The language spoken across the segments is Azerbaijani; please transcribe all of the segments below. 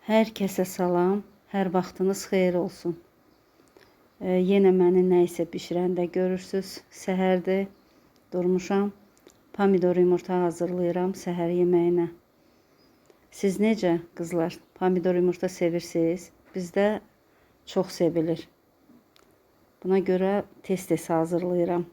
Hər kəsə salam, hər vaxtınız xeyir olsun. Yenə məni nə isə bişirəndə görürsüz. Səhərdir, durmuşam, pomidor yumurta hazırlayıram səhər yeməyinə. Siz necə qızlar, pomidor yumurta sevirsiniz? Bizdə çox sevilir. Buna görə tez-tez hazırlayıram.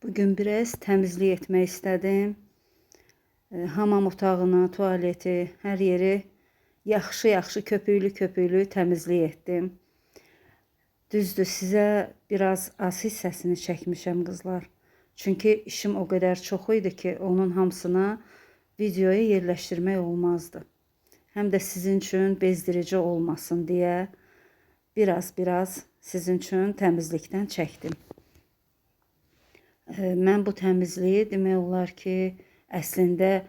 Bugün biraz təmizlik etmək istədim. Hamam otağını, tualeti, hər yeri yaxşı köpüklü təmizlik etdim. Düzdür, sizə biraz az hissəsini çəkmişəm qızlar. Çünki işim o qədər çox idi ki, onun hamısına videoya yerləşdirmək olmazdı. Həm də sizin üçün bezdirici olmasın deyə biraz sizin üçün təmizlikdən çəkdim. Mən bu təmizliyi demək olar ki, əslində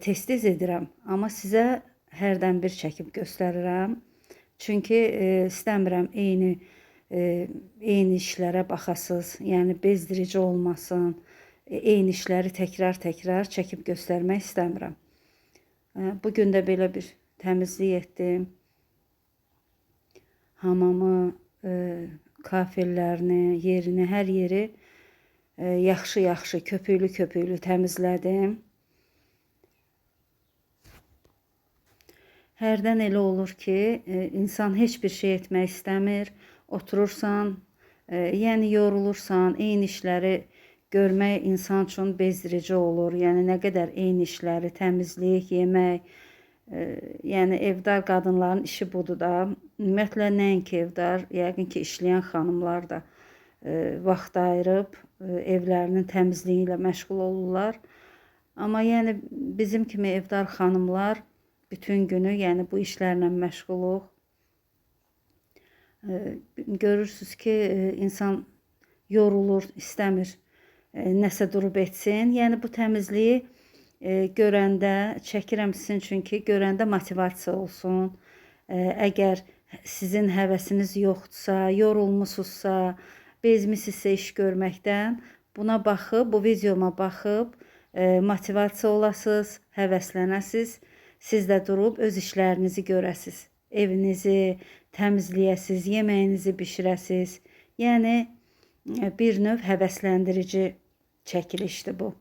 tez-tez edirəm. Amma sizə hərdən bir çəkib göstərirəm. Çünki istəmirəm eyni işlərə baxasız. Yəni bezdirici olmasın. Eyni işləri təkrar çəkib göstərmək istəmirəm. Bugün də belə bir təmizlik etdim. Hamamı, kafellərini, yerini, hər yeri yaxşı köpüklü təmizlədim. Hərdən elə olur ki, insan heç bir şey etmək istəmir, oturursan, yəni yorulursan, eyni işləri görmək insan üçün bezdirici olur. Yəni nə qədər eyni işləri, təmizlik, yemək, yəni evdar qadınların işi budur da. Ümumiyyətlə nəinki evdar, yəqin ki, işləyən xanımlar da vaxt ayırıb evlərinin təmizliyi ilə məşğul olurlar. Amma yəni bizim kimi evdar xanımlar bütün günü yəni bu işlərlə məşğuluq. Görürsüz ki, insan yorulur, istəmir nəsə durub etsin. Yəni bu təmizliyi görəndə çəkirəm sizin üçün ki, görəndə motivasiya olsun. Əgər sizin həvəsiniz yoxdursa, yorulmusunuzsa, bezmisinizsə iş görməkdən, buna baxıb, bu videoma baxıb motivasiya olasınız, həvəslənəsiz. Siz də durub öz işlərinizi görəsiz. Evinizi təmizləyəsiz, yeməyinizi bişirəsiz. Yəni bir növ həvəsləndirici çəkilişdir bu.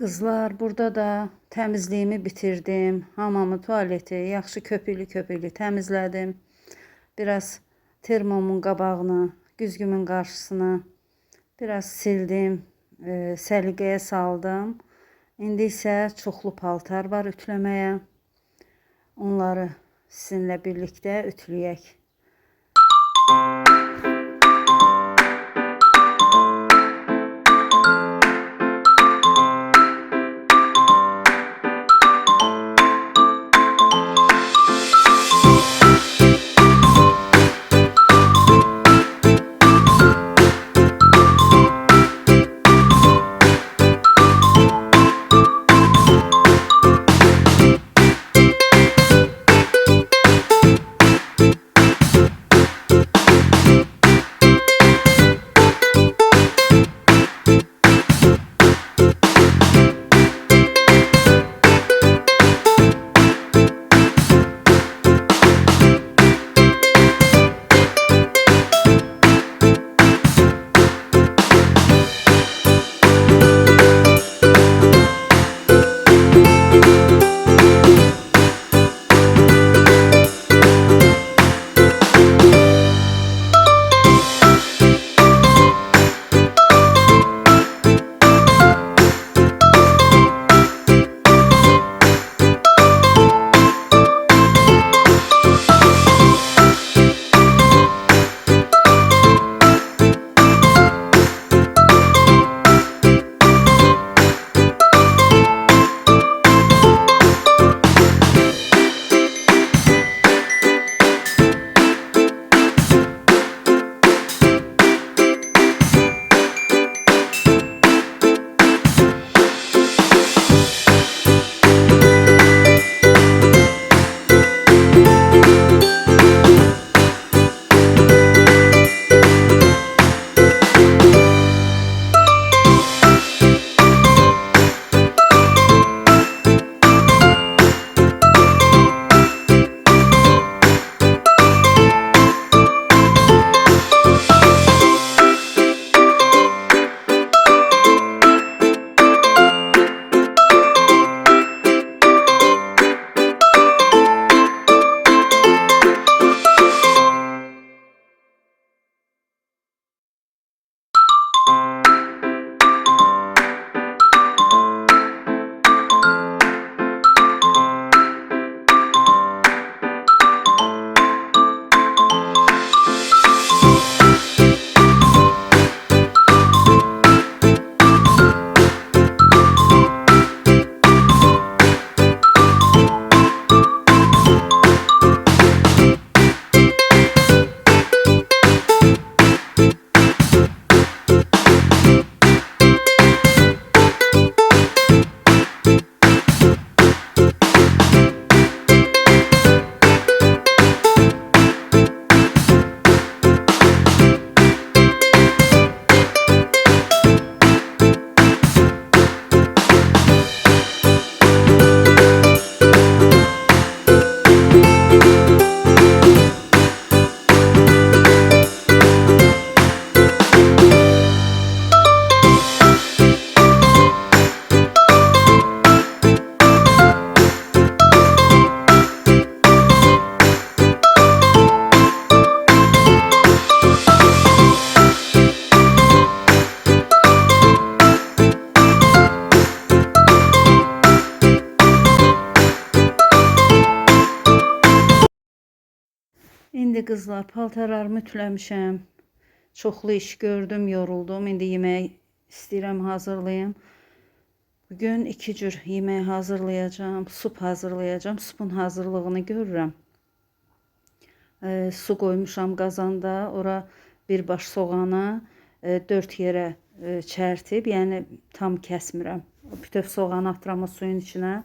Qızlar, burada da təmizliyimi bitirdim. Hamamı, tualeti yaxşı köpüklü təmizlədim. Biraz termomun qabağını, güzgümün qarşısını biraz sildim, səliqəyə saldım. İndi isə çoxlu paltar var ütüləməyə. Onları sizinlə birlikdə ütüləyək. İndi qızlar, paltarlarımı ütüləmişəm. Çoxlu iş gördüm, yoruldum. İndi yemək istəyirəm hazırlayım. Bugün iki cür yemək hazırlayacağım. Sup hazırlayacağım. Supun hazırlığını görürəm. Su qoymuşam qazanda. Ora birbaş soğanı 4 yerə çərtib, yəni tam kəsmirəm. Bütöv soğanı atıram o suyun içinə.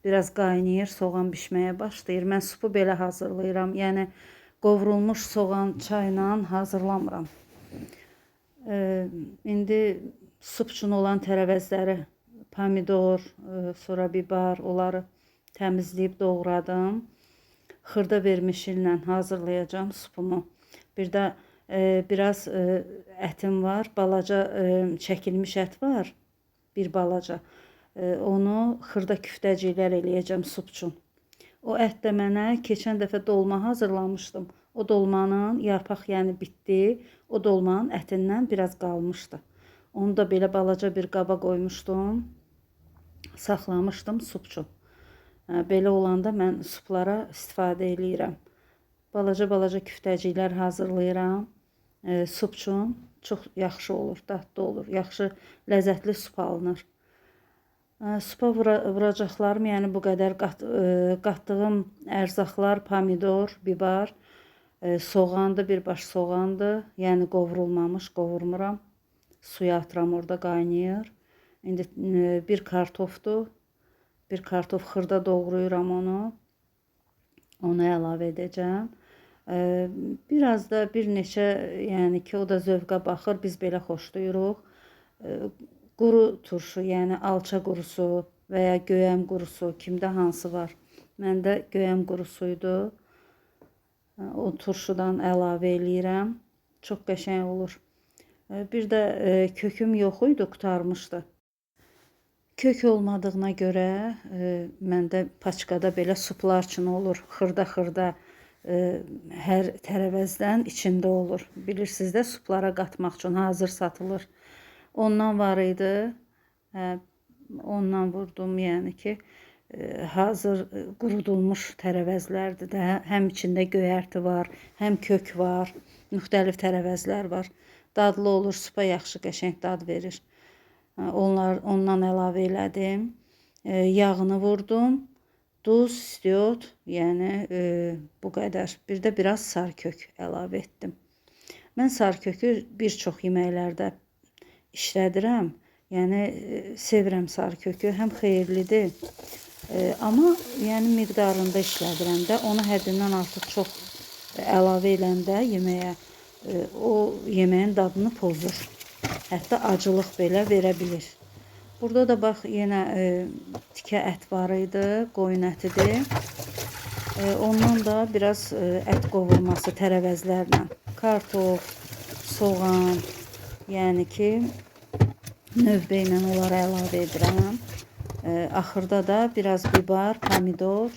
Biraz qaynayır, soğan bişməyə başlayır. Mən supu belə hazırlayıram. Yəni qovrulmuş soğan çayla hazırlamıram. İndi sup üçün olan tərəvəzləri, pomidor, sonra biber, onları təmizləyib doğradım. Xırda vermişillə hazırlayacağım supumu. Bir də biraz ətim var, balaca çəkilmiş ət var, bir balaca. Onu xırda küftəciklər eləyəcəm sup üçün. O ət də mənə keçən dəfə dolma hazırlamışdım. O dolmanın yarpaq yəni bitdi. O dolmanın ətindən biraz qalmışdı. Onu da belə balaca bir qaba qoymuşdum. Saxlamışdım sup üçün. Belə olanda mən suplara istifadə eləyirəm. Balaca küftəciklər hazırlayıram. Sup üçün çox yaxşı olur, dadlı olur. Yaxşı, ləzzətli sup alınır. Supa vuracaqlarım, yəni bu qədər qatdığım ərzaqlar, pomidor, biber, soğandı, birbaş soğandı. Yəni qovrulmamış, qovurmuram. Suya atıram, orada qaynayır. İndi bir kartofdur. Bir kartof xırda doğrayıram onu. Onu əlavə edəcəm. Biraz da bir neçə, yəni ki, o da zövqə baxır. Biz belə xoşlayırıq. Quru turşu, yəni alça qurusu və ya göyəm qurusu, kimdə hansı var? Məndə göyəm qurusuydu. O turşudan əlavə eləyirəm. Çox qəşəng olur. Bir də köküm yox idi, qurtarmışdı. Kök olmadığına görə məndə paçkada belə suplar üçün olur. Xırda hər tərəvəzdən içində olur. Bilirsiniz də, suplara qatmaq üçün hazır satılır. Ondan var idi. Ondan vurdum, yəni ki, hazır qurudulmuş tərəvəzlərdir də. Həm içində göyərti var, həm kök var, müxtəlif tərəvəzlər var. Dadlı olur, supa yaxşı, qəşəng dad verir. Ondan əlavə elədim. Yağını vurdum. Duz, istiot, yəni bu qədər. Bir də biraz sarkök əlavə etdim. Mən sarkökü bir çox yeməklərdə işlədirəm. Yəni sevirəm sarkökü, həm xeyirlidir. Amma yəni miqdarında işlədirəm də, onu həddindən artıq çox əlavə eləndə yeməyə, o yeməyin dadını pozur. Hətta acılıq belə verə bilir. Burada da bax, yenə tikə ət var idi, qoyun ətidir. Ondan da biraz ət qovurması tərəvəzlərlə. Kartof, soğan, yəni ki, növbə ilə onları əlavə edirəm. Axırda da biraz biber, pomidor,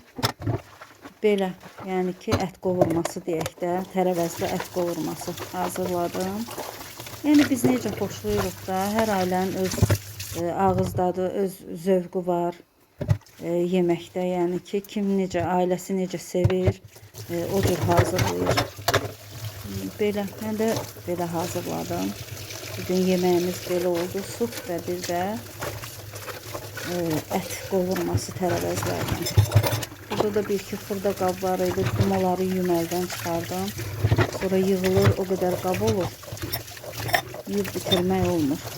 belə, yəni ki, ət qovurması deyək də, tərəvəzli ət qovurması hazırladım. Yəni biz necə xoşlayırıq da, hər ailənin öz ağız dadı, öz zövqü var yeməkdə, yəni ki, kim necə, ailəsi necə sevir, o cür hazırlayır. Belə, mən də belə hazırladım. Bugün yeməyimiz belə oldu. Sup və bir də ət qovurması tərəvəzlərdən. Burada da bir-iki xırda qab var idi. Onları yuməldən çıxardım. Sonra yığılır, o qədər qab olur. Yiyib bitirmək olmur.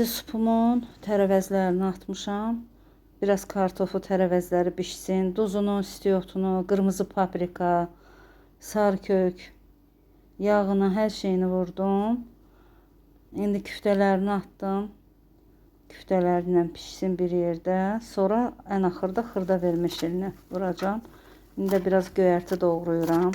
İndi supumun tərəvəzlərini atmışam. Biraz kartofu tərəvəzləri bişsin. Duzunu, istiotunu, qırmızı paprika, sarı kök, yağını, hər şeyini vurdum. İndi küftələrini atdım. Küftələrlə pişsin bir yerdə. Sonra ən axırda xırda vermişilini vuracağım. İndi biraz göyərti doğrayıram.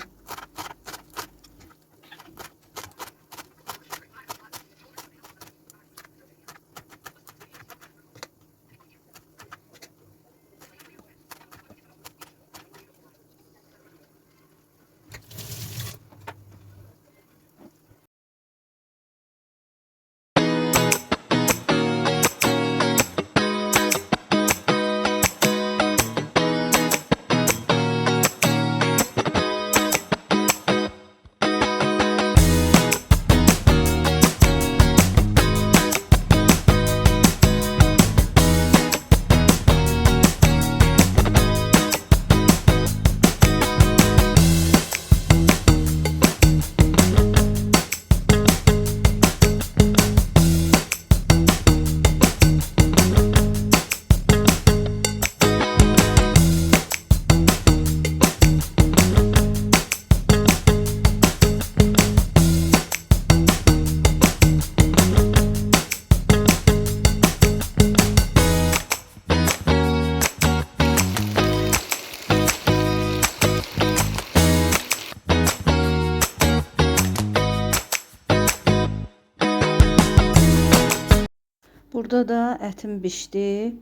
Burada da ətim bişdi.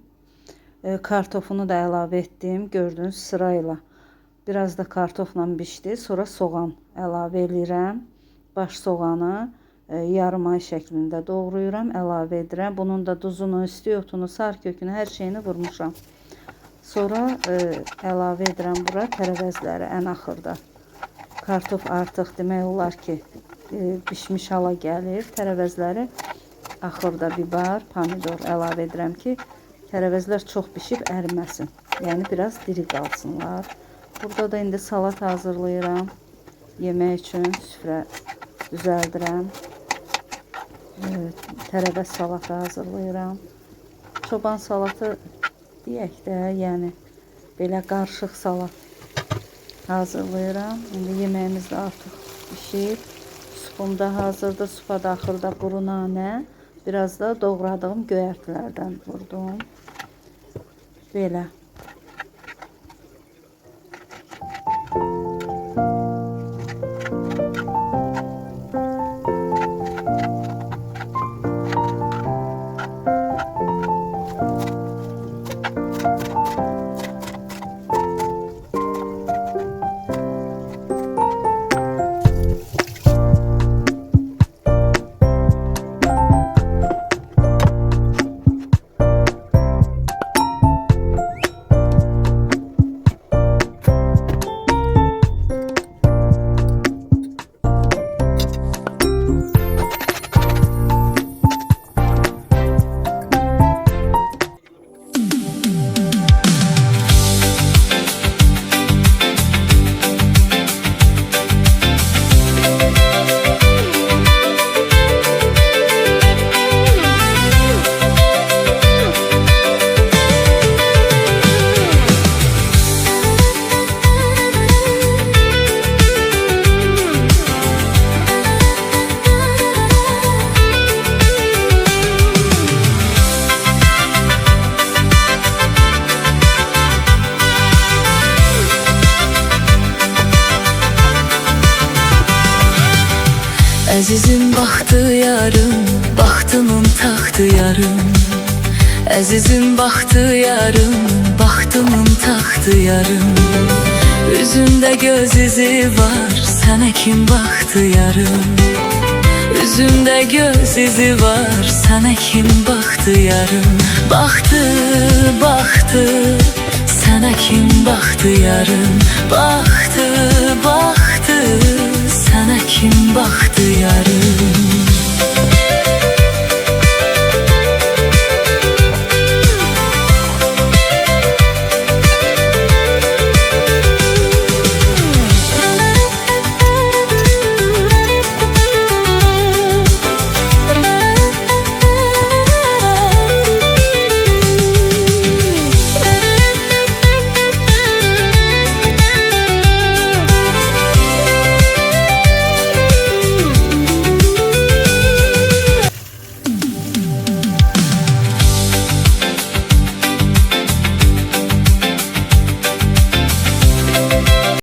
Kartofunu da əlavə etdim. Gördünüz sırayla. Biraz da kartofla bişdi. Sonra soğan əlavə edirəm. Baş soğanı yarım ay şəklində doğrayıram, əlavə edirəm. Bunun da duzunu, istiotunu, sarı kökünü, hər şeyini vurmuşam. Sonra əlavə edirəm bura tərəvəzləri ən axırda. Kartof artıq demək olar ki bişmiş hala gəlir. Tərəvəzləri axırda biber, pomidor əlavə edirəm ki, tərəvəzlər çox bişib əriməsin. Yəni biraz diri qalsınlar. Burada da indi salat hazırlayıram. Yemək üçün süfrə düzəldirəm. Tərəvəz salatı hazırlayıram. Çoban salatı deyək də, yəni belə qarışıq salat hazırlayıram. İndi yeməyimiz də artıq bişib. Supum da hazırdır. Supa da axırda quru nanə. Biraz da doğradığım göyərtilərdən vurdum. Belə. Əzizim baxtı yarım, baxtımın taxtı yarım. Əzizim baxtı yarım, baxtımın taxtı yarım. Üzündə göz izi var, sənə kim baxtı yarım. Üzündə göz izi var, sənə kim baxtı yarım. Baxtı, baxtı, sənə kim baxtı yarım. Baxtı, baxtı, sənə kim baxtı yarım.